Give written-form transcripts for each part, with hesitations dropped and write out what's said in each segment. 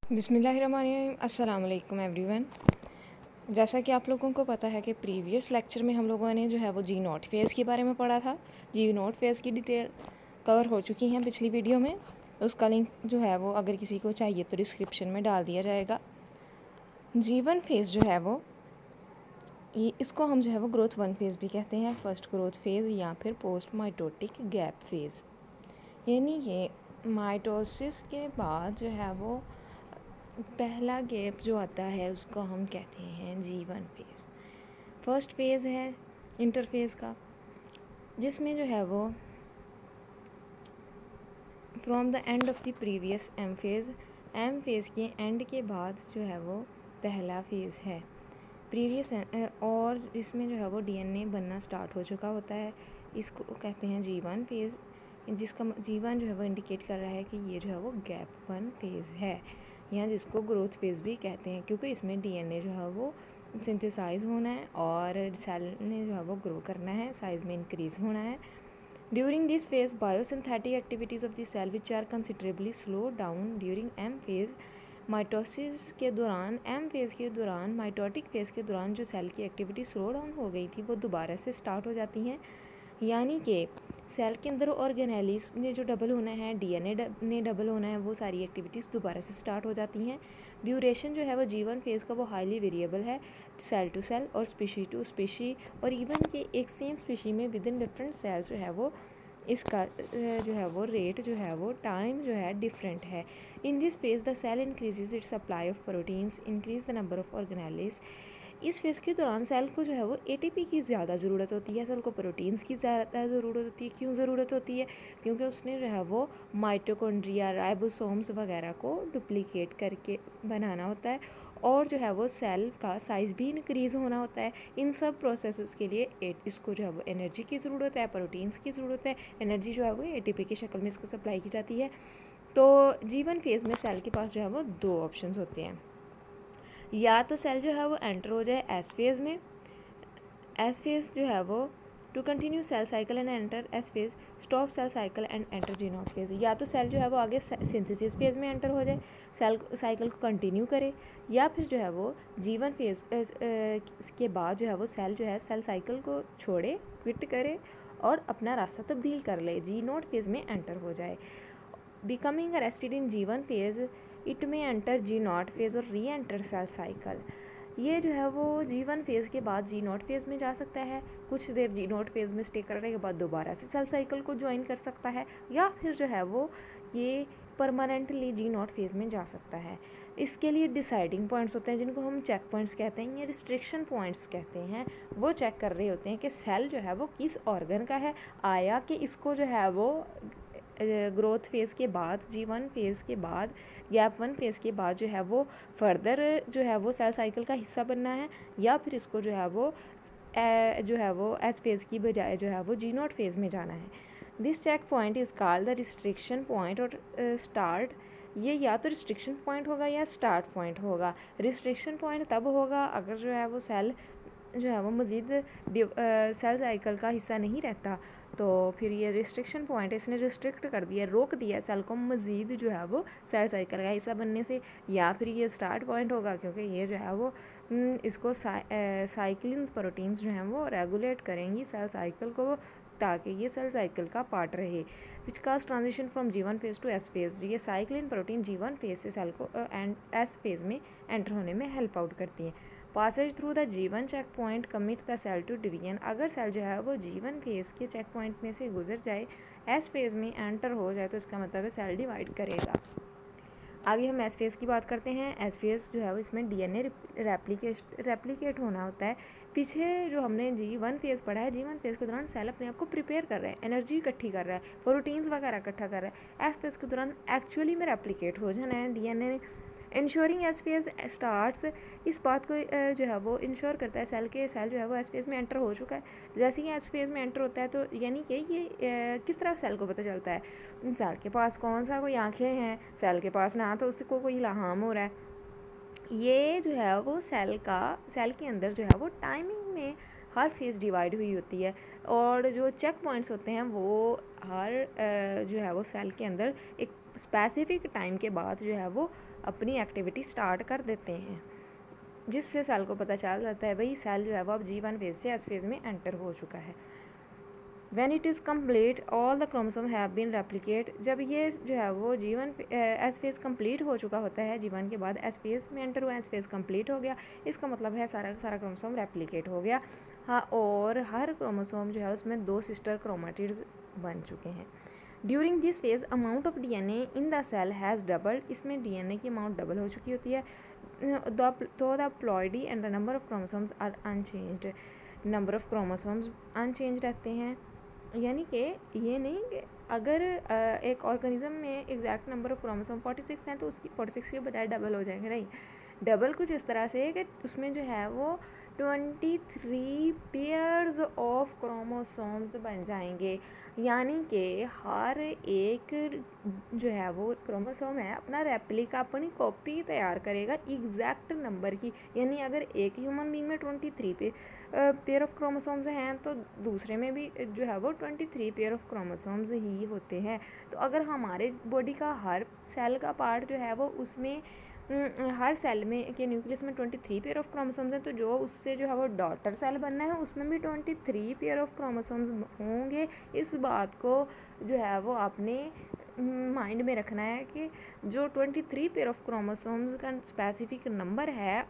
बिस्मिल्लाहिर्रहमानिर्रहीम। अस्सलाम वालेकुम एवरीवन। जैसा कि आप लोगों को पता है कि प्रीवियस लेक्चर में हम लोगों ने जो है वो जी नॉट फेज़ के बारे में पढ़ा था। जी नॉट फेज़ की डिटेल कवर हो चुकी हैं पिछली वीडियो में। उसका लिंक जो है वो अगर किसी को चाहिए तो डिस्क्रिप्शन में डाल दिया जाएगा। जी1 फेज़ जो है वो इसको हम जो है वो ग्रोथ 1 फेज़ भी कहते हैं, फर्स्ट ग्रोथ फेज़ या फिर पोस्ट माइटोटिक गैप फेज़। यानी ये माइटोसिस के बाद जो है वो पहला गैप जो आता है उसको हम कहते हैं जी1 फेज़। फर्स्ट फेज़ है इंटरफेज़ का, जिसमें जो है वो from the end of the previous M phase के एंड के बाद जो है वो पहला फेज़ है प्रीवियस, और इसमें जो है वो डीएनए बनना स्टार्ट हो चुका होता है। इसको कहते हैं जी1 फेज़, जिसका जी1 जो है वो इंडिकेट कर रहा है कि ये जो है वो गैप 1 फेज़ है, या जिसको ग्रोथ फेज़ भी कहते हैं, क्योंकि इसमें डीएनए जो है वो सिंथेसाइज होना है और सेल ने जो है वो ग्रो करना है, साइज़ में इंक्रीज़ होना है। During this phase biosynthetic activities of the cell which are considerably slow down during M phase. Mitosis के दौरान, एम फेज़ के दौरान, माइटोटिक फेज़ के दौरान जो सेल की एक्टिविटी स्लो डाउन हो गई थी वो दोबारा से स्टार्ट हो जाती हैं। यानी कि सेल के अंदर ऑर्गेनेलिस ने जो डबल होना है, डीएनए ने डबल होना है, वो सारी एक्टिविटीज़ दोबारा से स्टार्ट हो जाती हैं। ड्यूरेशन जो है वो जी1 फेज़ का वो हाईली वेरिएबल है, सेल टू सेल और स्पीशी टू स्पीशी, और इवन कि एक सेम स्पीशी में विद इन डिफरेंट सेल्स जो है वो इसका जो है वो रेट जो है वो टाइम जो है डिफरेंट है। In this phase the cell increases its supply of proteins, increase the number of organelles. इस फेज़ के दौरान सेल को जो है वो एटीपी की ज़्यादा ज़रूरत होती है, सेल को प्रोटीन्स की ज़्यादा ज़रूरत होती है। क्यों ज़रूरत होती है? क्योंकि उसने जो है वो माइटोकॉन्ड्रिया, राइबोसोम्स वगैरह को डुप्लीकेट करके बनाना होता है, और जो है वो सेल का साइज़ भी इंक्रीज़ होना होता है। इन सब प्रोसेसेस के लिए इसको जो है वो एनर्जी की ज़रूरत है, प्रोटीन्स की ज़रूरत है। एनर्जी जो है वो एटीपी की शक्ल में इसको सप्लाई की जाती है। तो जी1 फेज़ में सेल के पास जो है वो दो ऑप्शंस होते हैं, या तो सेल जो है वो एंटर हो जाए एस फेज़ में, एस फेज़ जो है वो to continue cell cycle and enter S phase, stop cell cycle and enter G naught phase. या तो सेल जो है वो आगे सिंथेसिस फेज़ में एंटर हो जाए, सेल साइकिल को कंटिन्यू करे, या फिर जो है वो जी1 फेज़ के बाद जो है वो सेल जो है सेल साइकिल को छोड़े, क्विट करे और अपना रास्ता तब्दील कर ले, जी नॉट फेज़ में एंटर हो जाए। Becoming arrested in G1 phase, it में एंटर जी नॉट फेज़ और री एंटर सेल साइकिल। ये जो है वो जी1 फेज़ के बाद जी नॉट फेज़ में जा सकता है, कुछ देर जी नॉट फेज़ में स्टे करने के बाद दोबारा से सेल साइकिल को ज्वाइन कर सकता है, या फिर जो है वो ये परमानेंटली जी नॉट फेज़ में जा सकता है। इसके लिए डिसाइडिंग पॉइंट्स होते हैं, जिनको हम चेक पॉइंट्स कहते हैं या रिस्ट्रिक्शन पॉइंट्स कहते हैं। वो चेक कर रहे होते हैं कि सेल जो है वो किस ऑर्गन का है, आया कि इसको जो है वो ग्रोथ फेज़ के बाद, जी1 फेज़ के बाद, गैप 1 फेज़ के बाद जो है वो फर्दर जो है वो सेल साइकिल का हिस्सा बनना है, या फिर इसको जो है वो एस फेज़ की बजाय जो है वो जी नॉट फेज़ में जाना है। This check point is called the restriction point और स्टार्ट। ये या तो रिस्ट्रिक्शन पॉइंट होगा या स्टार्ट पॉइंट होगा। रिस्ट्रिक्शन पॉइंट तब होगा अगर जो है वो सेल जो है वो मज़ीद सेल साइकिल का हिस्सा नहीं रहता, तो फिर ये रिस्ट्रिक्शन पॉइंट, इसने रिस्ट्रिक्ट कर दिया, रोक दिया सेल को मज़ीद जो है वो सेल साइकिल का हिस्सा बनने से। या फिर ये स्टार्ट पॉइंट होगा, क्योंकि ये जो है वो इसको साइक्लिन्स प्रोटीन्स जो हैं वो रेगुलेट करेंगी सेल साइकिल को, ताकि ये सेल साइकिल का पार्ट रहे। विच काज ट्रांजिशन फ्रॉम जी1 फेज़ टू एस फेज़। ये साइक्लिन प्रोटीन जी1 फेज़ से सेल को एस फेज़ में एंटर होने में हेल्प आउट करती हैं। पासेज थ्रू द जी1 checkpoint commit the cell to division. अगर सेल जो है वो जी1 फेज़ के चेक पॉइंट में से गुजर जाए, एस फेज़ में एंटर हो जाए, तो इसका मतलब है सेल डिवाइड करेगा। आगे हम एस फेज़ की बात करते हैं। एस फेज़ जो है वो इसमें डीएनए रेप्लिकेट होना होता है। पीछे जो हमने जी1 फेज़ पढ़ा है, जी1 फेज़ के दौरान सेल अपने आप को प्रिपेयर कर रहा है, एनर्जी इकट्ठी कर रहा है, प्रोटीन्स वगैरह इकट्ठा कर रहा है। एस फेज़ के दौरान एक्चुअली में रेप्लिकेट हो जाना है DNA. Ensuring S phase starts, इस बात को जो है वो इंश्योर करता है सेल जो है वो एस फेज़ में एंटर हो चुका है। जैसे ही एस फेज़ में एंटर होता है, तो यानी कि ये किस तरह सेल को पता चलता है, सेल के पास कौन सा कोई आँखें हैं, सेल के पास ना तो उसको कोई इल्हाम हो रहा है। ये जो है वो सेल के अंदर जो है वो टाइमिंग में हर फेज़ डिवाइड हुई होती है, और जो चेक पॉइंट्स होते हैं वो हर जो है वो सेल के अंदर एक स्पेसिफिक टाइम के बाद जो है वो अपनी एक्टिविटी स्टार्ट कर देते हैं, जिससे सेल को पता चल जाता है भाई सेल जो है वो अब G1 फेज़ से S फेज़ में एंटर हो चुका है। When it is complete, all the chromosome have been replicate। जब ये जो है वो G1 S फेज़ कम्प्लीट हो चुका होता है, G1 के बाद S फेज़ में एंटर हुआ, S फेज़ कम्प्लीट हो गया, इसका मतलब है सारा क्रोमोसोम रेप्लिकेट हो गया। हाँ, और हर क्रोमोसोम जो है उसमें 2 सिस्टर क्रोमेटिड्स बन चुके हैं। During this phase amount of DNA in the cell has doubled. इसमें DNA की अमाउंट डबल हो चुकी होती है। तो the ploidy and the number of chromosomes are unchanged. Number of chromosomes unchange रहते हैं, यानी कि ये नहीं कि अगर एक ऑर्गेनिज्म में एग्जैक्ट नंबर ऑफ क्रोमोसोम 46 हैं तो उसकी 46 के बजाय डबल हो जाएंगे, नहीं। डबल कुछ इस तरह से कि उसमें जो है वो 23 पेयर्स ऑफ क्रोमोसोम्स बन जाएंगे, यानी कि हर एक जो है वो क्रोमोसोम है अपना रेप्लिका, अपनी कॉपी तैयार करेगा एग्जैक्ट नंबर की। यानी अगर एक ह्यूमन बीइंग में 23 पेयर ऑफ क्रोमोसोम्स हैं तो दूसरे में भी जो है वो 23 पेयर ऑफ क्रोमोसोम्स ही होते हैं। तो अगर हमारे बॉडी का हर सेल का पार्ट जो है वो उसमें हर सेल में के न्यूक्लियस में 23 पेयर ऑफ क्रोमोसोम्स हैं, तो जो उससे जो है वो डॉटर सेल बनना है उसमें भी 23 पेयर ऑफ क्रोमोसोम्स होंगे। इस बात को जो है वो आपने माइंड में रखना है कि जो 23 पेयर ऑफ क्रोमोसोम्स का स्पेसिफिक नंबर है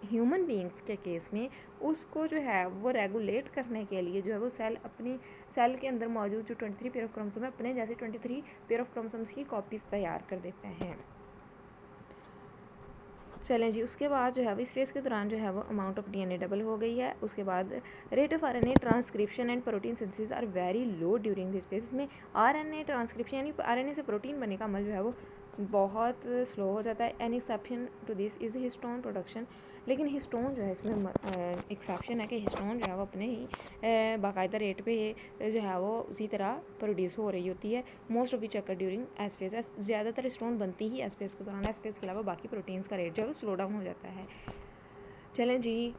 ह्यूमन बीइंग्स के केस में, उसको जो है वो रेगुलेट करने के लिए जो है वो सेल अपनी सेल के अंदर मौजूद जो 23 पेयर ऑफ क्रोमोसोम है अपने जैसे 23 पेयर ऑफ क्रोमोसोम्स की कॉपीज़ तैयार कर देते हैं। चलें जी, उसके बाद जो है वो इस फेज़ के दौरान जो है वो अमाउंट ऑफ DNA डबल हो गई है। उसके बाद rate of RNA transcription and protein synthesis are very low during this phase में। RNA ट्रांसक्रिप्शन यानी RNA से प्रोटीन बनने का अमल जो है वो बहुत स्लो हो जाता है। An exception to this is histone production. लेकिन हिस्टोन जो है इसमें एक्सेप्शन है कि हिस्टोन जो है वो अपने ही बाकायदा रेट पे जो है वो उसी तरह प्रोड्यूस हो रही होती है। Most of which occur during S phase. ज़्यादातर हिस्टोन बनती ही एस फेज के दौरान। एस फेज के अलावा बाकी प्रोटीन्स का रेट जो है वो स्लो डाउन हो जाता है। चलें जी,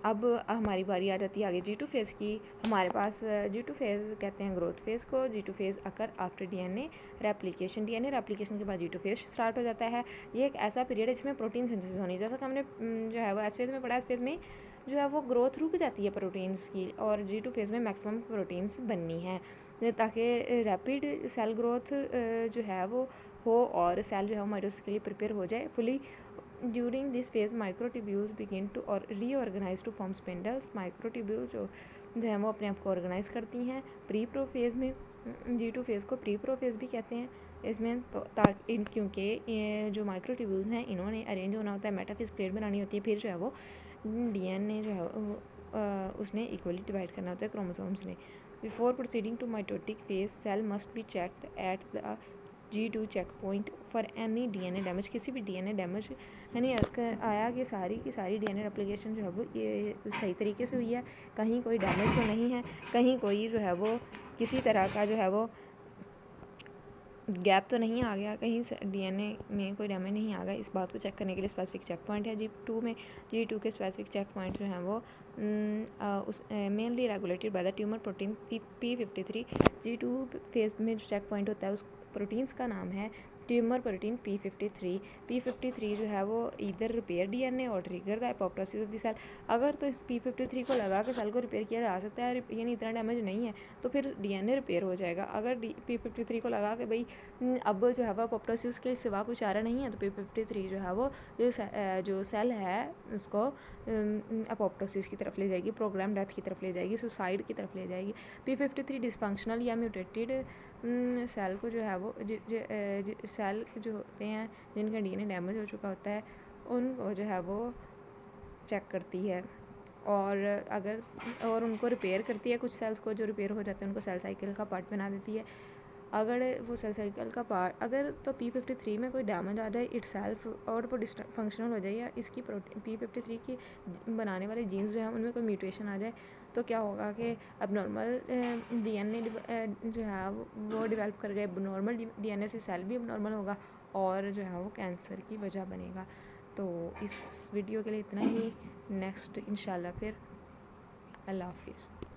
अब हमारी बारी आ जाती है आगे G2 फेज़ की। हमारे पास G2 फेज़ कहते हैं ग्रोथ फेज़ को। G2 phase occur after DNA replication. DNA replication के बाद G2 फेज़ स्टार्ट हो जाता है। ये एक ऐसा पीरियड है जिसमें प्रोटीन सिंथेसिस होनी, जैसा कि हमने जो है वो एस फेज़ में पढ़ा। एस फेज़ में जो है वो ग्रोथ रुक जाती है प्रोटीन्स की, और G2 फेज़ में मैक्सिमम प्रोटीन्स बननी है ताकि रैपिड सेल ग्रोथ जो है वो हो और सेल जो है वो माइटोसिस के लिए प्रिपेयर हो जाए fully. During this phase microtubules begin to और reorganise to form spindles. Microtubules जो है वो अपने आप को ऑर्गेनाइज करती हैं प्री प्रो फेज़ में। G2 फेज़ को प्री प्रो फेज़ भी कहते हैं। इसमें तो क्योंकि जो माइक्रोट्यूब्यूल्स हैं इन्होंने अरेंज होना होता है, मेटाफेज प्लेट बनानी होती है, फिर जो है वो DNA जो है उसने इक्वली डिवाइड करना होता है क्रोमोसोम्स ने। Before proceeding to mitotic phase cell must be checked at the G2 check point for any DNA damage. किसी भी DNA डैमेज यानी आया कि सारी की सारी DNA रेप्लिकेशन जो है वो ये सही तरीके से हुई है, कहीं कोई डैमेज तो नहीं है, कहीं कोई जो है वो किसी तरह का जो है वो गैप तो नहीं आ गया, कहीं DNA में कोई डैमेज नहीं आ गया। इस बात को चेक करने के लिए स्पेसिफिक चेक पॉइंट है G2 में। G2 के स्पेसिफिक चेक पॉइंट जो हैं वो उस mainly regulated by the tumour protein P53। G2 phase में जो चेक पॉइंट होता है उस प्रोटीन्स का नाम है ट्यूमर प्रोटीन P53। P53 जो है वो इधर रिपेयर DNA और trigger the apoptosis of the cell. अगर तो इस P53 को लगा के सेल को रिपेयर किया जा सकता है, यानी इतना डैमेज नहीं है, तो फिर DNA रिपेयर हो जाएगा। अगर P53 को लगा के भाई अब जो है वो एपोप्टोसिस के सिवा कुछ चारा नहीं है, तो P53 जो है वो जो सेल है उसको एपोप्टोसिस की तरफ ले जाएगी, प्रोग्राम डेथ की तरफ ले जाएगी, सुसाइड की तरफ ले जाएगी। P53 डिसफंक्शनल या म्यूटेटेड सेल को जो है वो सेल जो होते हैं जिनका DNA डैमेज हो चुका होता है उनको जो है वो चेक करती है और उनको रिपेयर करती है। कुछ सेल्स को जो रिपेयर हो जाते हैं उनको सेल साइकिल का पार्ट बना देती है। अगर वो सेल साइकिल का पार्ट अगर तो P53 में कोई डैमेज आ जाए इटसेल्फ और वो डिसफंक्शनल हो जाए, या इसकी P53 की बनाने वाले जीन्स जो हैं उनमें कोई म्यूटेशन आ जाए, तो क्या होगा कि अब नॉर्मल DNA जो है वो डेवलप कर गए। अब नॉर्मल DNA से सेल भी अब नॉर्मल होगा और जो है वो कैंसर की वजह बनेगा। तो इस वीडियो के लिए इतना ही। नेक्स्ट इंशाल्लाह फिर। अल्लाह हाफिज़।